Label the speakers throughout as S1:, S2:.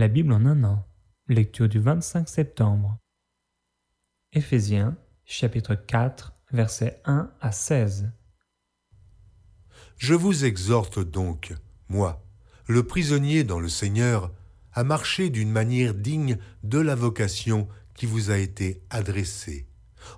S1: La Bible en un an. Lecture du 25 septembre. Éphésiens, chapitre 4, versets 1 à 16.
S2: Je vous exhorte donc, moi, le prisonnier dans le Seigneur, à marcher d'une manière digne de la vocation qui vous a été adressée,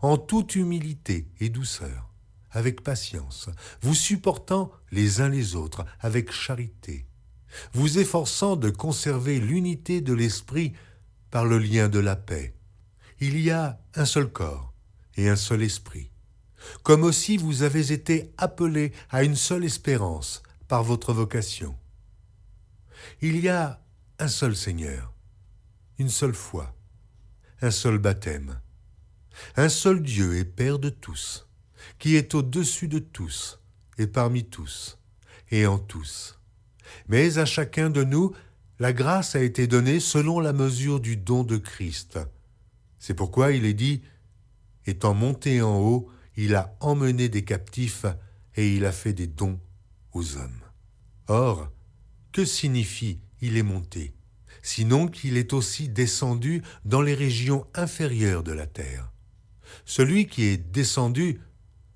S2: en toute humilité et douceur, avec patience, vous supportant les uns les autres avec charité, vous efforçant de conserver l'unité de l'esprit par le lien de la paix. Il y a un seul corps et un seul esprit, comme aussi vous avez été appelés à une seule espérance par votre vocation. Il y a un seul Seigneur, une seule foi, un seul baptême, un seul Dieu et Père de tous, qui est au-dessus de tous et parmi tous et en tous. Mais à chacun de nous, la grâce a été donnée selon la mesure du don de Christ. C'est pourquoi il est dit, étant monté en haut, il a emmené des captifs et il a fait des dons aux hommes. Or, que signifie « il est monté » sinon qu'il est aussi descendu dans les régions inférieures de la terre. Celui qui est descendu,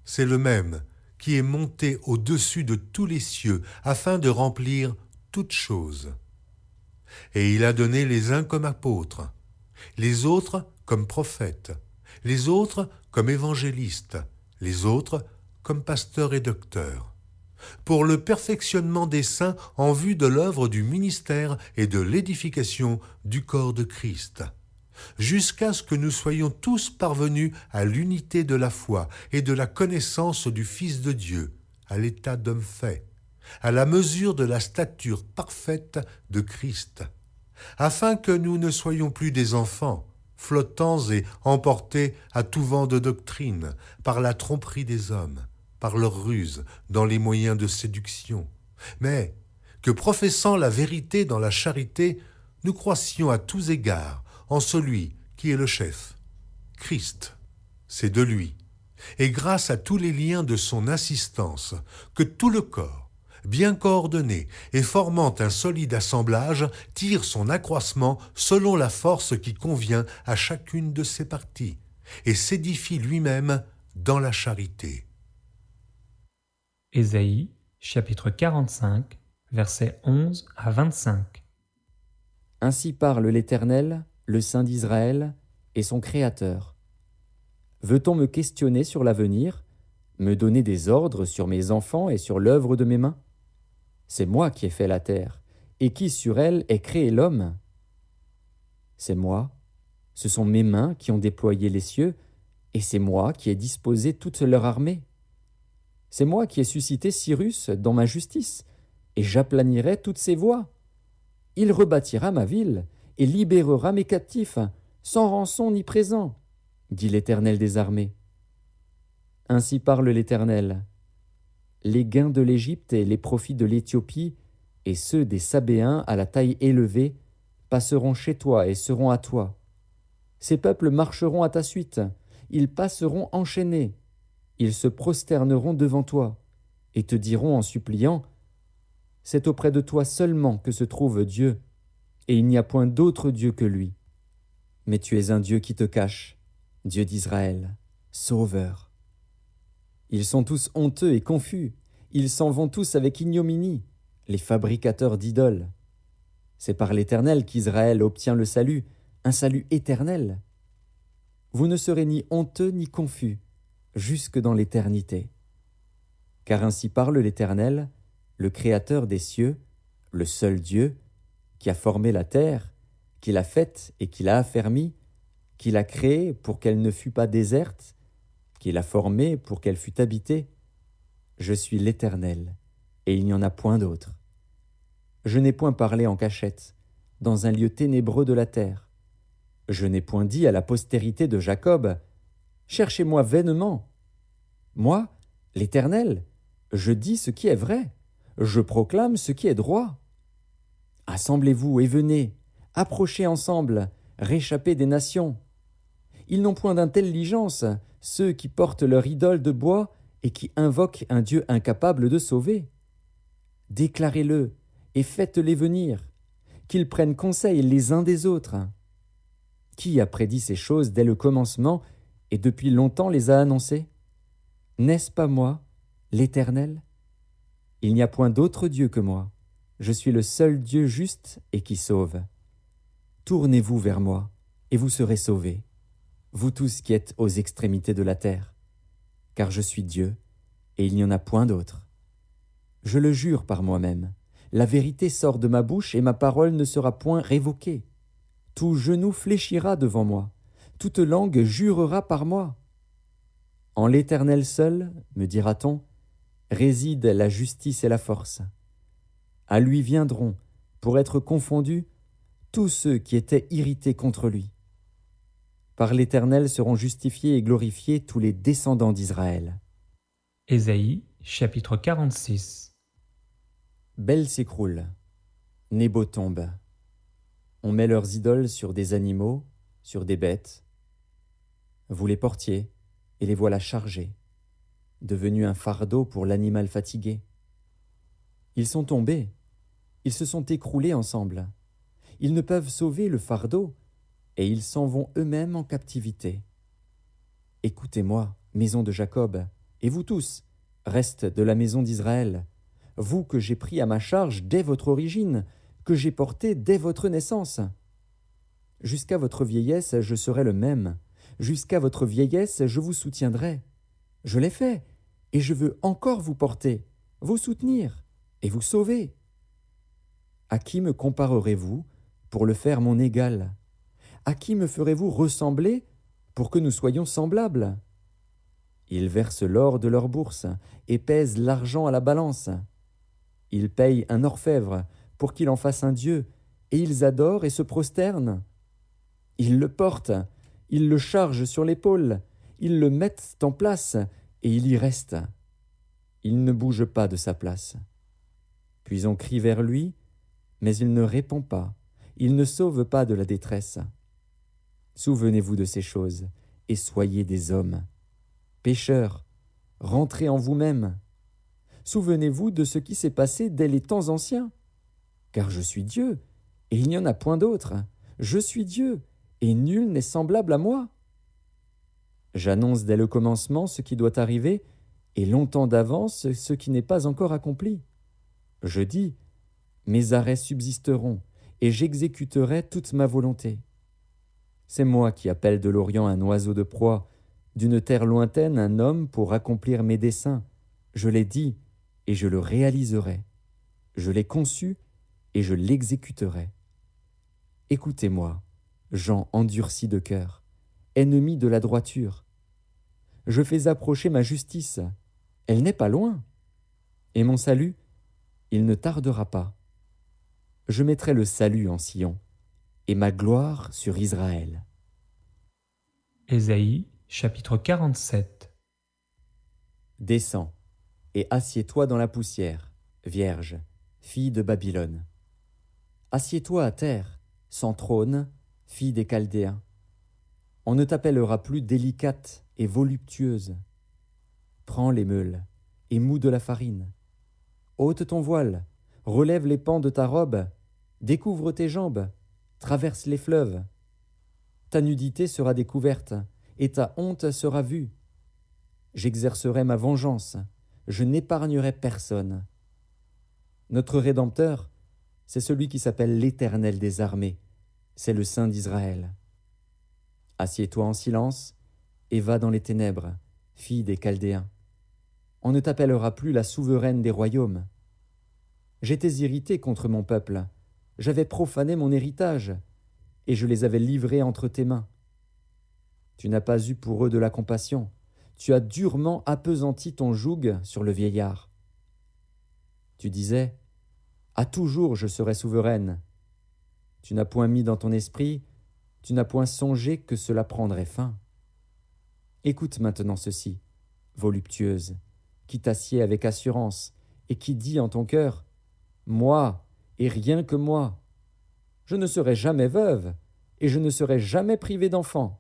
S2: c'est le même qui est monté au-dessus de tous les cieux afin de remplir toutes choses. Et il a donné les uns comme apôtres, les autres comme prophètes, les autres comme évangélistes, les autres comme pasteurs et docteurs, pour le perfectionnement des saints en vue de l'œuvre du ministère et de l'édification du corps de Christ, jusqu'à ce que nous soyons tous parvenus à l'unité de la foi et de la connaissance du Fils de Dieu, à l'état d'homme fait, à la mesure de la stature parfaite de Christ, afin que nous ne soyons plus des enfants, flottants et emportés à tout vent de doctrine par la tromperie des hommes, par leur ruse dans les moyens de séduction, mais que professant la vérité dans la charité, nous croissions à tous égards en celui qui est le chef, Christ. C'est de lui, et grâce à tous les liens de son assistance, que tout le corps, bien coordonné et formant un solide assemblage, tire son accroissement selon la force qui convient à chacune de ses parties, et s'édifie lui-même dans la charité.
S1: Ésaïe, chapitre 45, versets 11 à 25.
S3: Ainsi parle l'Éternel, le Saint d'Israël, et son Créateur. Veut-on me questionner sur l'avenir, me donner des ordres sur mes enfants et sur l'œuvre de mes mains? C'est moi qui ai fait la terre, et qui sur elle ai créé l'homme. C'est moi, ce sont mes mains qui ont déployé les cieux, et c'est moi qui ai disposé toute leur armée. C'est moi qui ai suscité Cyrus dans ma justice, et j'aplanirai toutes ses voies. Il rebâtira ma ville, et libérera mes captifs, sans rançon ni présent, dit l'Éternel des armées. Ainsi parle l'Éternel. Les gains de l'Égypte et les profits de l'Éthiopie, et ceux des Sabéens à la taille élevée, passeront chez toi et seront à toi. Ces peuples marcheront à ta suite, ils passeront enchaînés. Ils se prosterneront devant toi et te diront en suppliant, « C'est auprès de toi seulement que se trouve Dieu, et il n'y a point d'autre Dieu que lui. » Mais tu es un Dieu qui te cache, Dieu d'Israël, Sauveur. Ils sont tous honteux et confus, ils s'en vont tous avec ignominie, les fabricateurs d'idoles. C'est par l'Éternel qu'Israël obtient le salut, un salut éternel. Vous ne serez ni honteux ni confus, jusque dans l'éternité. Car ainsi parle l'Éternel, le Créateur des cieux, le seul Dieu, qui a formé la terre, qui l'a faite et qui l'a affermie, qui l'a créée pour qu'elle ne fût pas déserte, qui l'a formée pour qu'elle fût habitée. Je suis l'Éternel, et il n'y en a point d'autre. Je n'ai point parlé en cachette, dans un lieu ténébreux de la terre. Je n'ai point dit à la postérité de Jacob, « Cherchez-moi vainement. » Moi, l'Éternel, je dis ce qui est vrai, je proclame ce qui est droit. Assemblez-vous et venez, approchez ensemble, réchappez des nations. Ils n'ont point d'intelligence, ceux qui portent leur idole de bois et qui invoquent un Dieu incapable de sauver. Déclarez-le et faites-les venir, qu'ils prennent conseil les uns des autres. Qui a prédit ces choses dès le commencement et depuis longtemps les a annoncées? N'est-ce pas moi, l'Éternel? Il n'y a point d'autre Dieu que moi. Je suis le seul Dieu juste et qui sauve. Tournez-vous vers moi, et vous serez sauvés, vous tous qui êtes aux extrémités de la terre, car je suis Dieu, et il n'y en a point d'autre. Je le jure par moi-même, la vérité sort de ma bouche, et ma parole ne sera point révoquée. Tout genou fléchira devant moi, toute langue jurera par moi. En l'Éternel seul, me dira-t-on, réside la justice et la force. À lui viendront, pour être confondus, tous ceux qui étaient irrités contre lui. Par l'Éternel seront justifiés et glorifiés tous les descendants d'Israël.
S1: Ésaïe, chapitre 46.
S3: Bel s'écroule, Nébo tombe. On met leurs idoles sur des animaux, sur des bêtes. Vous les portiez, et les voilà chargés, devenus un fardeau pour l'animal fatigué. Ils sont tombés, ils se sont écroulés ensemble. Ils ne peuvent sauver le fardeau, et ils s'en vont eux-mêmes en captivité. Écoutez-moi, maison de Jacob, et vous tous, reste de la maison d'Israël, vous que j'ai pris à ma charge dès votre origine, que j'ai porté dès votre naissance. Jusqu'à votre vieillesse, je serai le même. Jusqu'à votre vieillesse, je vous soutiendrai. Je l'ai fait, et je veux encore vous porter, vous soutenir et vous sauver. À qui me comparerez-vous pour le faire mon égal? À qui me ferez-vous ressembler pour que nous soyons semblables? Ils versent l'or de leur bourse et pèsent l'argent à la balance. Ils payent un orfèvre pour qu'il en fasse un dieu, et ils adorent et se prosternent. Ils le portent, ils le chargent sur l'épaule, ils le mettent en place, et il y reste. Il ne bouge pas de sa place. Puis on crie vers lui, mais il ne répond pas, il ne sauve pas de la détresse. Souvenez-vous de ces choses, et soyez des hommes. Pécheurs, rentrez en vous-même. Souvenez-vous de ce qui s'est passé dès les temps anciens. Car je suis Dieu, et il n'y en a point d'autre. Je suis Dieu, et nul n'est semblable à moi. J'annonce dès le commencement ce qui doit arriver, et longtemps d'avance ce qui n'est pas encore accompli. Je dis, mes arrêts subsisteront, et j'exécuterai toute ma volonté. C'est moi qui appelle de l'Orient un oiseau de proie, d'une terre lointaine un homme pour accomplir mes desseins. Je l'ai dit, et je le réaliserai. Je l'ai conçu, et je l'exécuterai. Écoutez-moi, gens endurcis de cœur, ennemis de la droiture. Je fais approcher ma justice, elle n'est pas loin. Et mon salut, il ne tardera pas. Je mettrai le salut en Sion, et ma gloire sur Israël.
S1: Ésaïe, chapitre 47.
S3: Descends, et assieds-toi dans la poussière, vierge, fille de Babylone. Assieds-toi à terre, sans trône, fille des Chaldéens. On ne t'appellera plus délicate et voluptueuse. Prends les meules et mous de la farine. Ôte ton voile, relève les pans de ta robe, découvre tes jambes, traverse les fleuves. Ta nudité sera découverte, et ta honte sera vue. J'exercerai ma vengeance, je n'épargnerai personne. Notre Rédempteur, c'est celui qui s'appelle l'Éternel des armées, c'est le Saint d'Israël. Assieds-toi en silence, et va dans les ténèbres, fille des Chaldéens. On ne t'appellera plus la souveraine des royaumes. J'étais irrité contre mon peuple, j'avais profané mon héritage, et je les avais livrés entre tes mains. Tu n'as pas eu pour eux de la compassion, tu as durement appesanti ton joug sur le vieillard. Tu disais, à toujours je serai souveraine. Tu n'as point mis dans ton esprit, tu n'as point songé que cela prendrait fin. Écoute maintenant ceci, voluptueuse, qui t'assied avec assurance, et qui dit en ton cœur, moi, et rien que moi. Je ne serai jamais veuve, et je ne serai jamais privée d'enfant.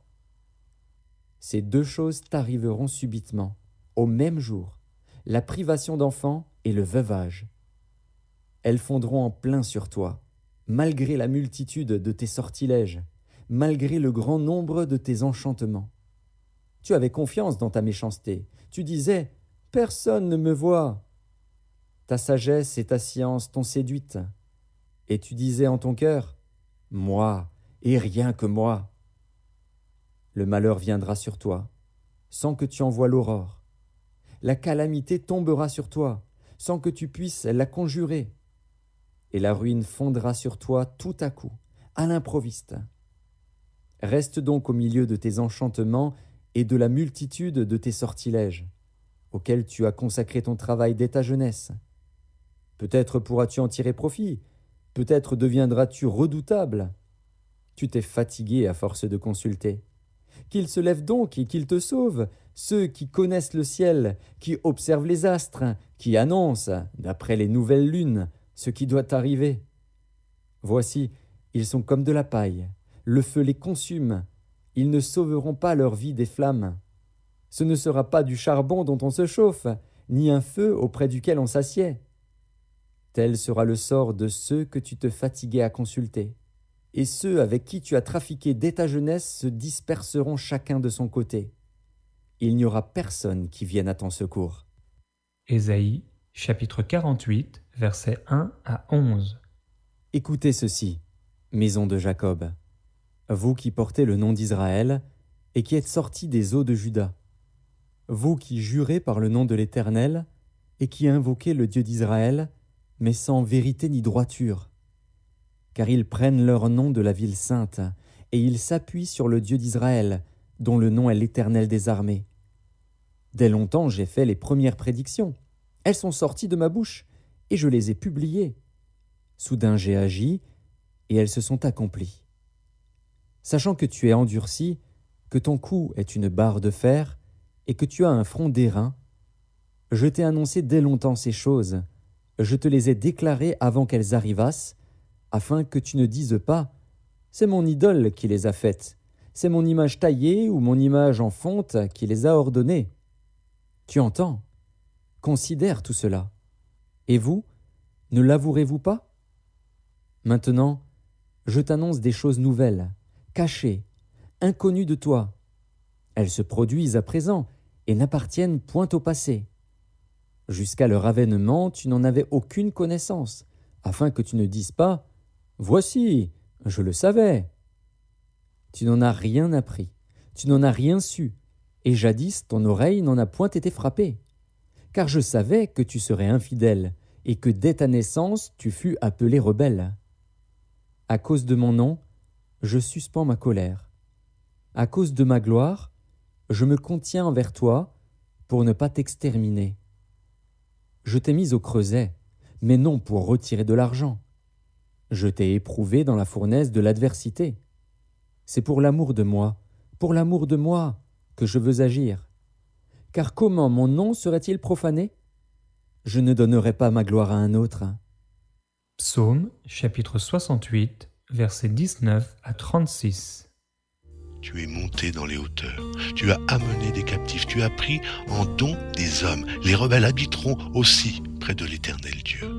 S3: Ces deux choses t'arriveront subitement, au même jour, la privation d'enfants et le veuvage. Elles fondront en plein sur toi, malgré la multitude de tes sortilèges, malgré le grand nombre de tes enchantements. Tu avais confiance dans ta méchanceté. Tu disais « Personne ne me voit ». Ta sagesse et ta science t'ont séduite. Et tu disais en ton cœur « Moi, et rien que moi ». Le malheur viendra sur toi, sans que tu en voies l'aurore. La calamité tombera sur toi, sans que tu puisses la conjurer. Et la ruine fondra sur toi tout à coup, à l'improviste. Reste donc au milieu de tes enchantements et de la multitude de tes sortilèges, auxquels tu as consacré ton travail dès ta jeunesse. Peut-être pourras-tu en tirer profit, peut-être deviendras-tu redoutable. Tu t'es fatigué à force de consulter. Qu'ils se lèvent donc et qu'ils te sauvent, ceux qui connaissent le ciel, qui observent les astres, qui annoncent, d'après les nouvelles lunes, ce qui doit arriver. Voici, ils sont comme de la paille, le feu les consume, ils ne sauveront pas leur vie des flammes. Ce ne sera pas du charbon dont on se chauffe, ni un feu auprès duquel on s'assied. Tel sera le sort de ceux que tu te fatiguais à consulter. Et ceux avec qui tu as trafiqué dès ta jeunesse se disperseront chacun de son côté. Il n'y aura personne qui vienne à ton secours.
S1: Ésaïe, chapitre 48, versets 1 à 11.
S3: Écoutez ceci, maison de Jacob, vous qui portez le nom d'Israël et qui êtes sortis des eaux de Juda, vous qui jurez par le nom de l'Éternel et qui invoquez le Dieu d'Israël, mais sans vérité ni droiture. Car ils prennent leur nom de la ville sainte, et ils s'appuient sur le Dieu d'Israël, dont le nom est l'Éternel des armées. Dès longtemps j'ai fait les premières prédictions. Elles sont sorties de ma bouche, et je les ai publiées. Soudain j'ai agi, et elles se sont accomplies. Sachant que tu es endurci, que ton cou est une barre de fer, et que tu as un front d'airain, je t'ai annoncé dès longtemps ces choses, je te les ai déclarées avant qu'elles arrivassent, afin que tu ne dises pas « C'est mon idole qui les a faites, c'est mon image taillée ou mon image en fonte qui les a ordonnées. » Tu entends? Considère tout cela. Et vous, ne l'avouerez-vous pas? Maintenant, je t'annonce des choses nouvelles, cachées, inconnues de toi. Elles se produisent à présent et n'appartiennent point au passé. Jusqu'à leur avènement, tu n'en avais aucune connaissance, afin que tu ne dises pas « Voici, je le savais ». Tu n'en as rien appris, tu n'en as rien su, et jadis ton oreille n'en a point été frappée. Car je savais que tu serais infidèle, et que dès ta naissance tu fus appelé rebelle. À cause de mon nom, je suspends ma colère. À cause de ma gloire, je me contiens envers toi pour ne pas t'exterminer. Je t'ai mis au creuset, mais non pour retirer de l'argent. Je t'ai éprouvé dans la fournaise de l'adversité. C'est pour l'amour de moi que je veux agir. Car comment mon nom serait-il profané? Je ne donnerai pas ma gloire à un autre.
S1: Psaume, chapitre 68, versets 19 à 36.
S4: Tu es monté dans les hauteurs, tu as amené des captifs, tu as pris en don des hommes. Les rebelles habiteront aussi près de l'Éternel Dieu.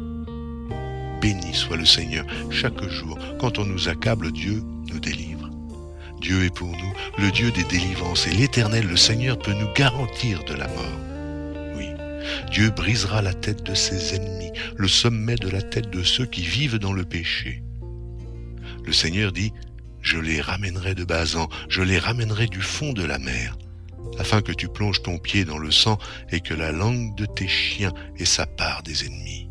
S4: Béni soit le Seigneur chaque jour. Quand on nous accable, Dieu nous délivre. Dieu est pour nous le Dieu des délivrances et l'Éternel, le Seigneur, peut nous garantir de la mort. Oui, Dieu brisera la tête de ses ennemis, le sommet de la tête de ceux qui vivent dans le péché. Le Seigneur dit, je les ramènerai de Basan, je les ramènerai du fond de la mer, afin que tu plonges ton pied dans le sang et que la langue de tes chiens ait sa part des ennemis.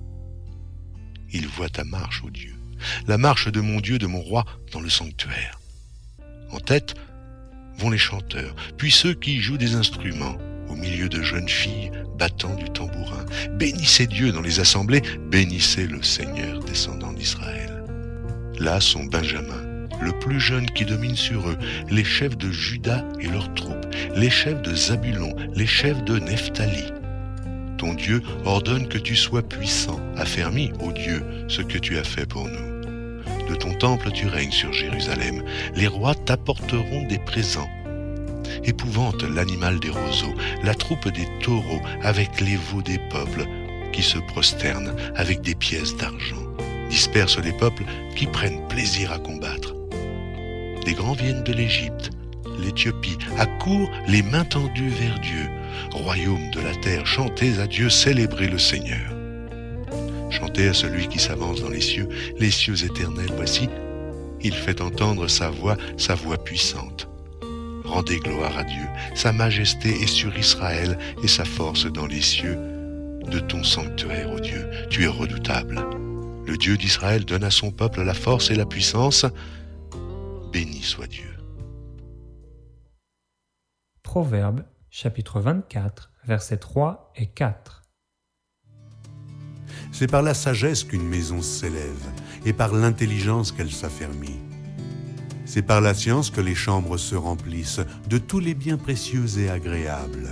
S4: Il voit ta marche, ô Dieu, la marche de mon Dieu, de mon roi, dans le sanctuaire. En tête vont les chanteurs, puis ceux qui jouent des instruments, au milieu de jeunes filles battant du tambourin. Bénissez Dieu dans les assemblées, bénissez le Seigneur, descendant d'Israël. Là sont Benjamin, le plus jeune qui domine sur eux, les chefs de Juda et leurs troupes, les chefs de Zabulon, les chefs de Nephtali. Ton Dieu ordonne que tu sois puissant, affermis, ô Dieu, ce que tu as fait pour nous. De ton temple tu règnes sur Jérusalem, les rois t'apporteront des présents. Épouvante l'animal des roseaux, la troupe des taureaux avec les veaux des peuples qui se prosternent avec des pièces d'argent. disperse les peuples qui prennent plaisir à combattre. Des grands viennent de l'Égypte, l'Éthiopie, accourent les mains tendues vers Dieu. Royaume de la terre, chantez à Dieu, célébrez le Seigneur. Chantez à celui qui s'avance dans les cieux éternels, voici, il fait entendre sa voix puissante. Rendez gloire à Dieu, sa majesté est sur Israël et sa force dans les cieux. De ton sanctuaire, ô Dieu, tu es redoutable. Le Dieu d'Israël donne à son peuple la force et la puissance. Béni soit Dieu.
S1: Proverbes, chapitre 24, versets 3 et 4.
S2: C'est par la sagesse qu'une maison s'élève, et par l'intelligence qu'elle s'affermit. C'est par la science que les chambres se remplissent de tous les biens précieux et agréables.